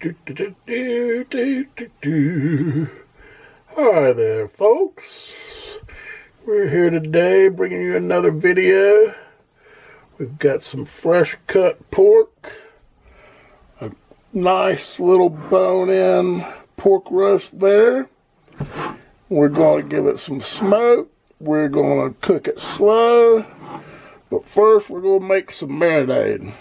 Hi there, folks. We're here today bringing you another video. We've got some fresh cut pork, a nice little bone-in pork roast there. We're going to give it some smoke. We're going to cook it slow. But first, we're going to make some marinade.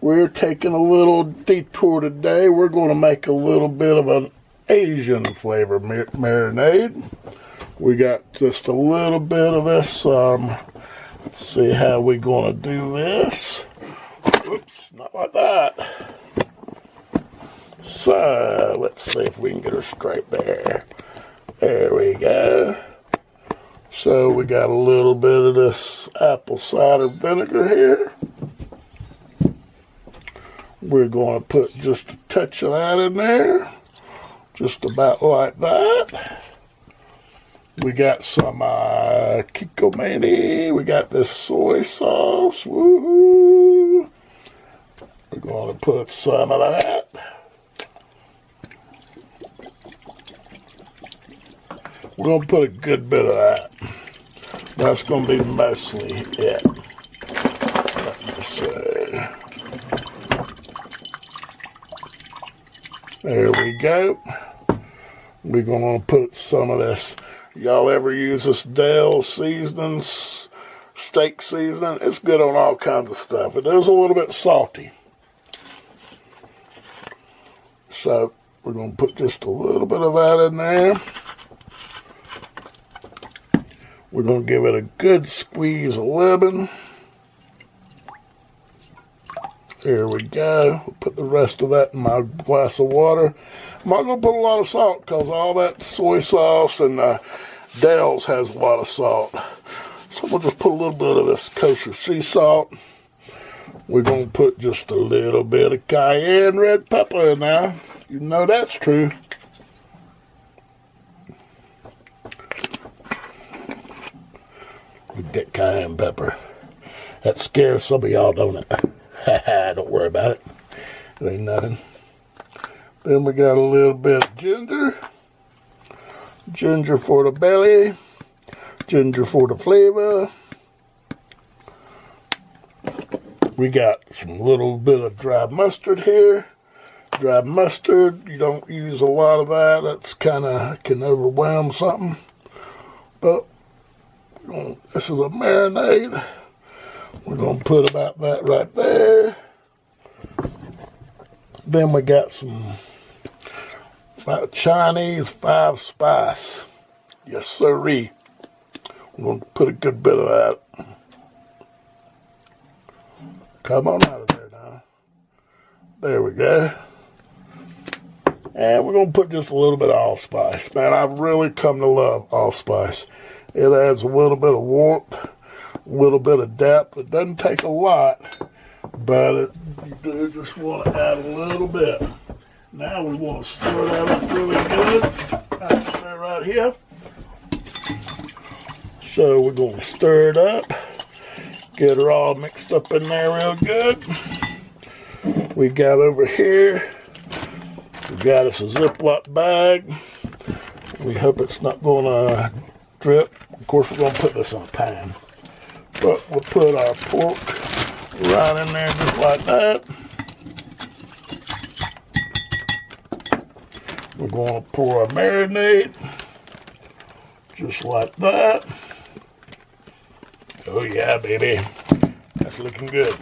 We're taking a little detour today. We're going to make a little bit of an Asian flavor marinade. We got just a little bit of this. Let's see how we're going to do this. Oops, not like that. So, let's see if we can get her straight there. There we go. So, we got a little bit of this apple cider vinegar here. We're going to put just a touch of that in there. Just about like that. We got some Kikomani. We got this soy sauce. Woohoo! We're going to put some of that. We're going to put a good bit of that. That's going to be mostly it. Let me see. There we go. We're going to put some of this. Y'all ever use this Dale seasoning, steak seasoning? It's good on all kinds of stuff. It is a little bit salty. So we're going to put just a little bit of that in there. We're going to give it a good squeeze of lemon. There we go. We'll put the rest of that in my glass of water. I'm not going to put a lot of salt because all that soy sauce and Dale's has a lot of salt. So we'll just put a little bit of this kosher sea salt. We're going to put just a little bit of cayenne red pepper in there. You know that's true. We get cayenne pepper. That scares some of y'all, don't it? Don't worry about it. It ain't nothing. Then we got a little bit of ginger. Ginger for the belly. Ginger for the flavor. We got some little bit of dry mustard here. Dry mustard, you don't use a lot of that. That's kind of can overwhelm something. But this is a marinade. We're going to put about that right there. Then we got some Chinese 5-spice. Yes, sirree. We're going to put a good bit of that. Come on out of there now. There we go. And we're going to put just a little bit of allspice. Man, I've really come to love allspice. It adds a little bit of warmth. A little bit of depth. It doesn't take a lot, but you do just want to add a little bit. Now we want to stir that up really good. I'll stir right here. So we're going to stir it up. Get her all mixed up in there real good. We got over here, we got us a Ziploc bag. We hope it's not going to drip. Of course, we're going to put this on a pan. But we'll put our pork right in there just like that. We're going to pour our marinade just like that. Oh yeah, baby. That's looking good.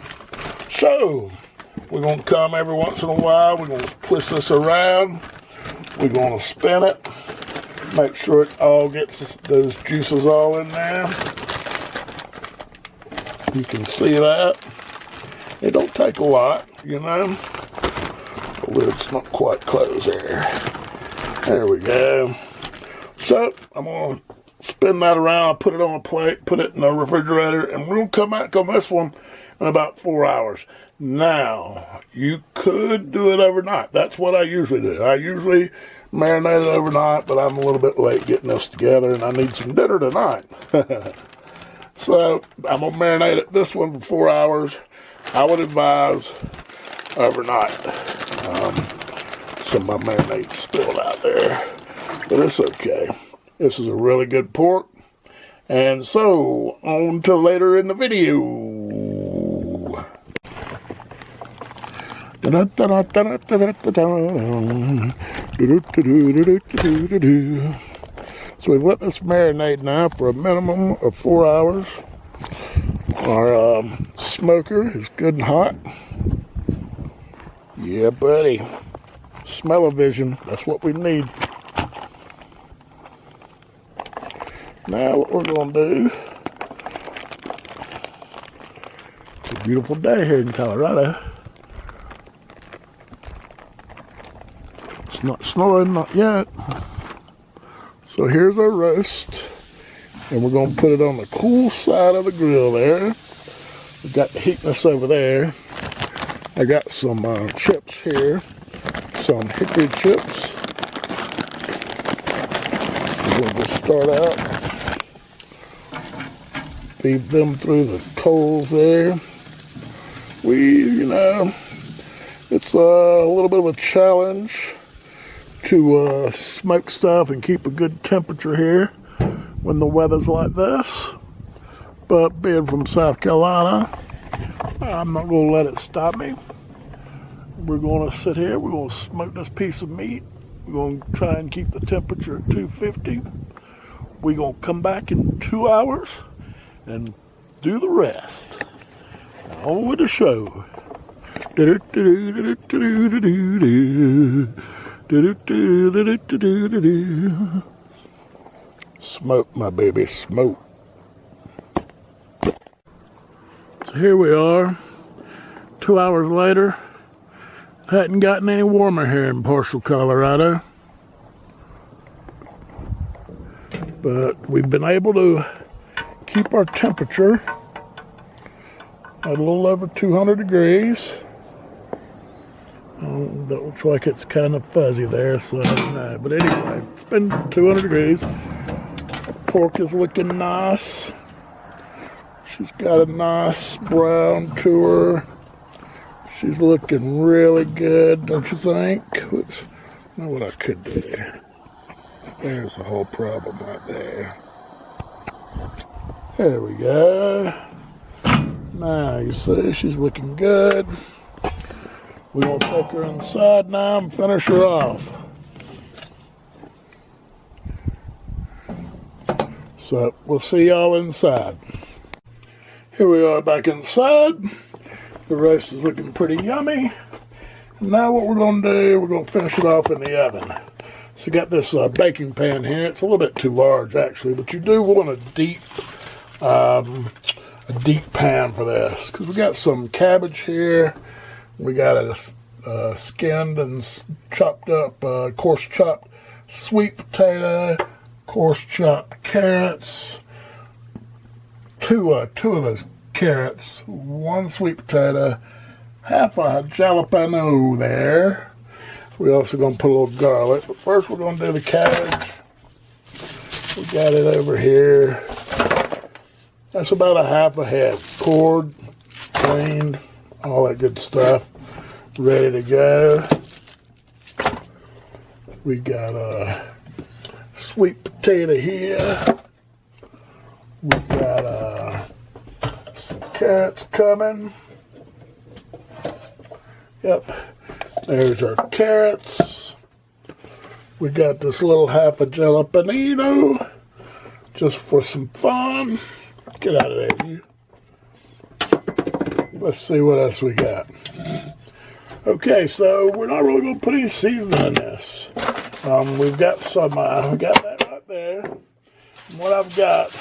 So, we're going to come every once in a while. We're going to twist this around. We're going to spin it. Make sure it all gets those juices all in there. You can see that. It don't take a lot, you know. The lid's not quite closed there. There we go. So, I'm going to spin that around, put it on a plate, put it in the refrigerator, and we're going to come back on this one in about 4 hours. Now, you could do it overnight. That's what I usually do. I usually marinate it overnight, but I'm a little bit late getting this together, and I need some dinner tonight. So, I'm going to marinate this one for 4 hours. I would advise overnight. some of my marinade spilled out there, but it's okay. This is a really good pork. And so, on to later in the video. So we've let this marinate now for a minimum of 4 hours. Our smoker is good and hot. Yeah, buddy. Smell-o-vision. That's what we need. Now what we're going to do, it's a beautiful day here in Colorado. It's not snowing, not yet. So here's our roast, and we're going to put it on the cool side of the grill there. We've got the heatness over there. I got some chips here, some hickory chips. We're going to just start out. Feed them through the coals there. It's a little bit of a challenge to smoke stuff and keep a good temperature here when the weather's like this. But being from South Carolina, I'm not going to let it stop me. We're going to sit here. We're going to smoke this piece of meat. We're going to try and keep the temperature at 250. We're going to come back in 2 hours and do the rest. On with the show. Smoke, my baby, smoke. So here we are, 2 hours later. It hadn't gotten any warmer here in Parcel, Colorado. But we've been able to keep our temperature at a little over 200 degrees. That looks like it's kind of fuzzy there, so I don't know. But anyway, it's been 200 degrees. The pork is looking nice. She's got a nice brown to her. She's looking really good, don't you think? Oops. I know what I could do there. There's the whole problem right there. There we go. Now you see she's looking good. We're going to take her inside now and finish her off. So we'll see y'all inside. Here we are back inside. The roast is looking pretty yummy. Now what we're going to do, we're going to finish it off in the oven. So you got this baking pan here. It's a little bit too large actually, but you do want a deep pan for this, because we got some cabbage here. We got a skinned and chopped up, coarse chopped sweet potato, coarse chopped carrots, two of those carrots, one sweet potato, half a jalapeno there. We're also going to put a little garlic, but first we're going to do the cabbage. We got it over here. That's about a half a head, cored, cleaned, all that good stuff, ready to go. We got a sweet potato here. We got some carrots coming. Yep, there's our carrots. We got this little half a jalapeno, just for some fun. Get out of there, you. Let's see what else we got. Okay, so we're not really going to put any seasoning in this. We've got some, we got that right there. And what I've got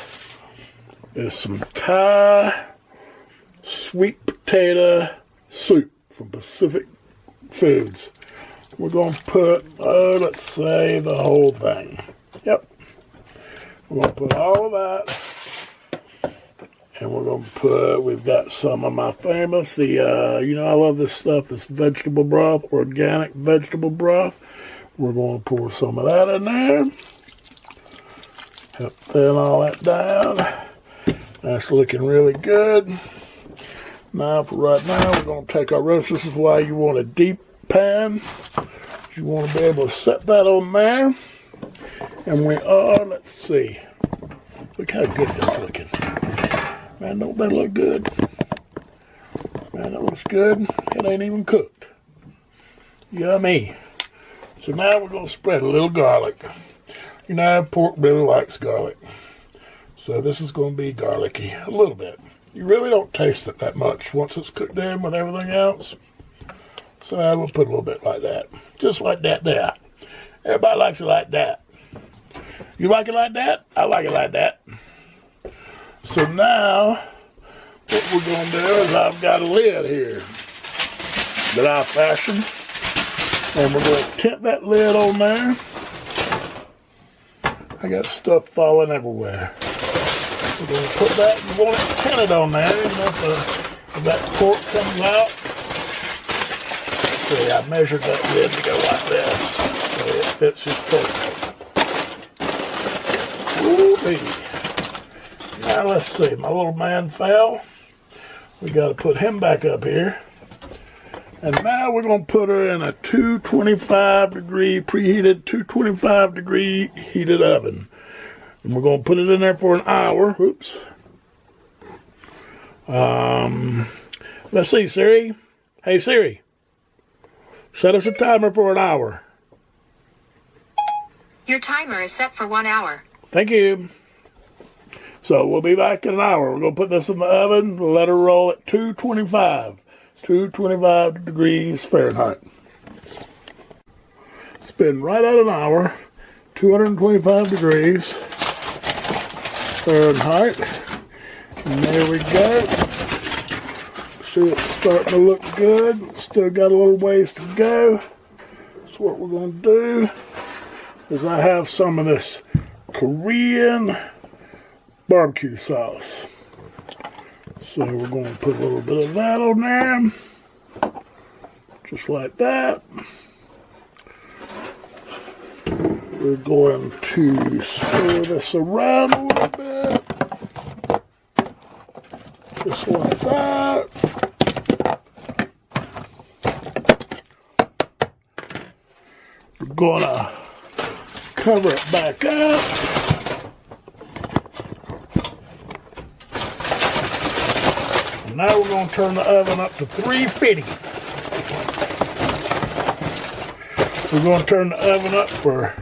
is some Thai sweet potato soup from Pacific Foods. We're going to put, let's say the whole thing. Yep. We're going to put all of that. And we're going to put, we've got some of my famous, I love this stuff, this vegetable broth, organic vegetable broth. We're going to pour some of that in there. Help thin all that down. That's looking really good. Now, for right now, we're going to take our roast. This is why you want a deep pan. You want to be able to set that on there. And we are, let's see. Look how good that's looking. Man, don't that look good? Man, that looks good. It ain't even cooked. Yummy. So now we're going to spread a little garlic. You know, pork really likes garlic. So this is going to be garlicky, a little bit. You really don't taste it that much once it's cooked in with everything else. So I will put a little bit like that. Just like that there. Everybody likes it like that. You like it like that? I like it like that. So now, what we're going to do is I've got a lid here that I fashioned. And we're going to tint that lid on there. I got stuff falling everywhere. We're going to put that, you want it tinted on there, you know, if that pork comes out. See, I measured that lid to go like this, so it fits just perfect. Ooh-wee. Now let's see, my little man fell. We got to put him back up here. And now we're going to put her in a 225 degree, preheated 225 degree heated oven. And we're going to put it in there for an hour. Oops. Let's see, Siri. Hey, Siri. Set us a timer for an hour. Your timer is set for 1 hour. Thank you. So we'll be back in an hour. We're going to put this in the oven, let her roll at 225 degrees Fahrenheit. It's been right at an hour, 225 degrees Fahrenheit. And there we go. See, it's starting to look good. Still got a little ways to go. So what we're going to do is I have some of this Korean barbecue sauce. So we're going to put a little bit of that on there. Just like that. We're going to stir this around a little bit. Just like that. We're going to cover it back up. Now we're going to turn the oven up to 350. We're going to turn the oven up for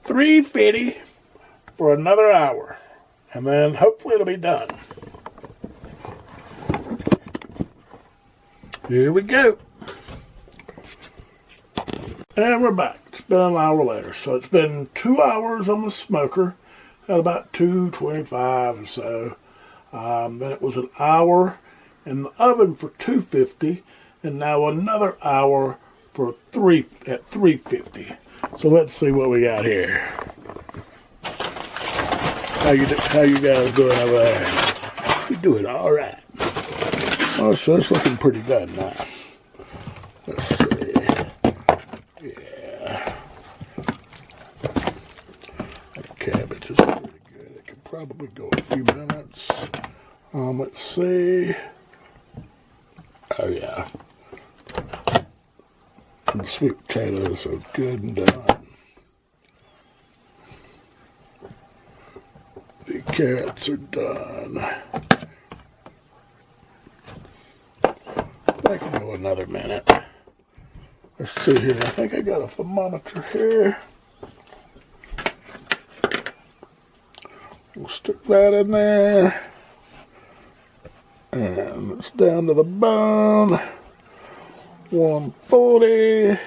350 for another hour. And then hopefully it'll be done. Here we go. And we're back. It's been an hour later. So it's been 2 hours on the smoker at about 225 or so. Then it was an hour in the oven for 250, and now another hour for 350. So let's see what we got here. How you guys doing over there? You're doing all right. Oh, so it's looking pretty good now. Let's see. Yeah, that cabbage is pretty good. It could probably go a few minutes. Let's see. Oh yeah. And the sweet potatoes are good and done. The carrots are done. I can go another minute. Let's see here. I think I got a thermometer here. We'll stick that in there. And it's down to the bone. 140.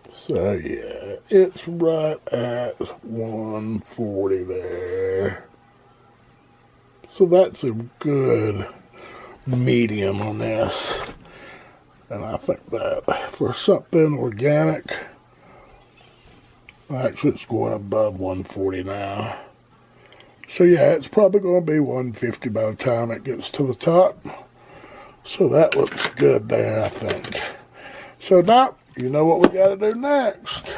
So yeah, it's right at 140 there. So that's a good medium on this. And I think that for something organic, actually it's going above 140 now. So yeah, it's probably going to be 150 by the time it gets to the top. So that looks good there, I think. So now, you know what we got to do next.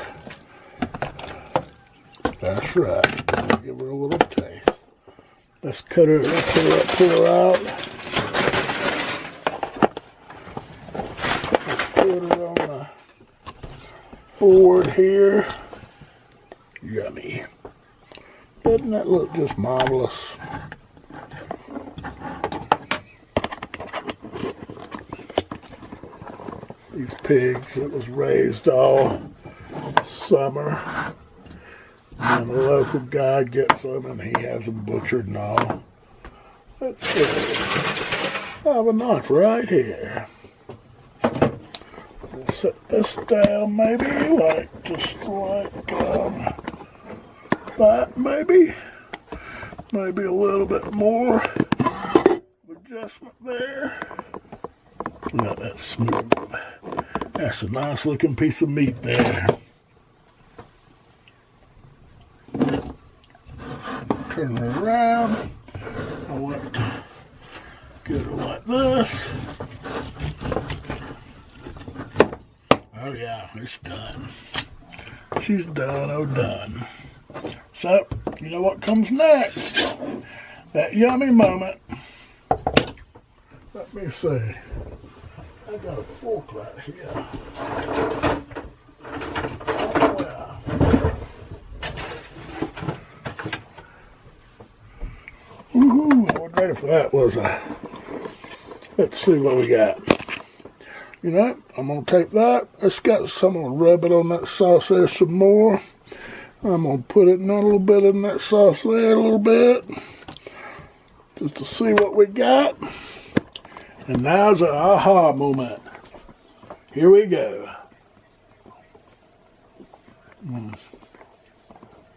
That's right. Give her a little taste. Let's cut her up, pull her out. forward here. Yummy. Doesn't that look just marvelous? These pigs, it was raised all summer. And the local guy gets them and he has them butchered and all. Let's see. I have a knife right here. We'll set this down maybe, just like that maybe. Maybe a little bit more adjustment there. Now that's smooth. That's a nice looking piece of meat there. Turn it around. I want to get her like this. Oh yeah, it's done. She's done, oh done. So, you know what comes next? That yummy moment. Let me see. I got a fork right here. Woohoo! I wasn't ready for that, was I? Let's see what we got. You know, I'm going to take that. I'm going to rub it on that sauce there some more. I'm going to put it in a little bit in that sauce there a little bit. Just to see what we got. And now's an aha moment. Here we go. Man,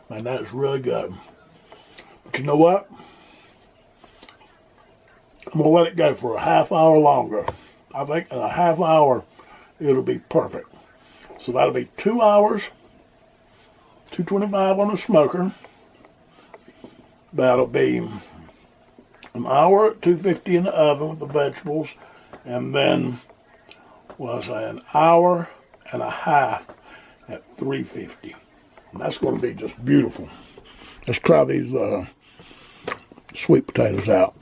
that's really good. But you know what? I'm going to let it go for a half hour longer. I think in a half hour, it'll be perfect. So that'll be 2 hours, 225 on the smoker. That'll be an hour at 250 in the oven with the vegetables. And then, an hour and a half at 350. And that's going to be just beautiful. Let's try these sweet potatoes out.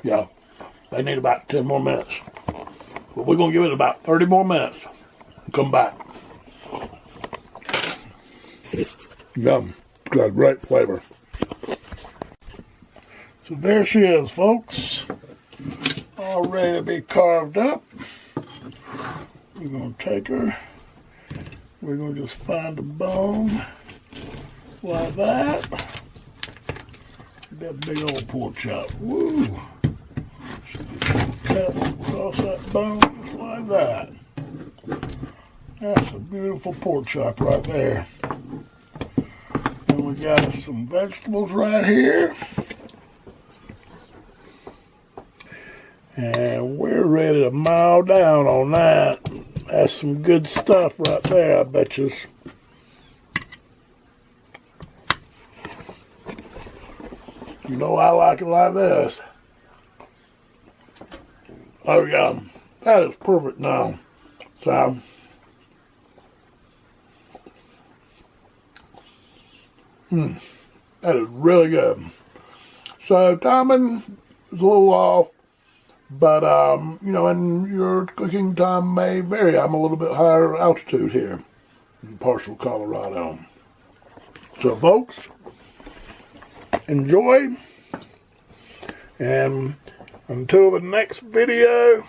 Yeah, they need about 10 more minutes. But we're going to give it about 30 more minutes and come back. Yum. Got a great flavor. So there she is, folks. All ready to be carved up. We're going to take her. We're going to just find a bone like that. That big old pork chop. Woo! Cut across that bone just like that. That's a beautiful pork chop right there. And we got us some vegetables right here. And we're ready to mow down on that. That's some good stuff right there, I bet you. You know I like it like this. Oh yeah, that is perfect now. So, that is really good. So timing is a little off, but you know, and your cooking time may vary. I'm a little bit higher altitude here in Parcel, Colorado. So folks, enjoy, and until the next video,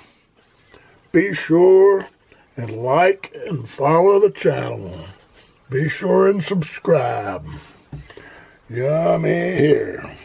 be sure and like and follow the channel. Be sure and subscribe. Yummy here.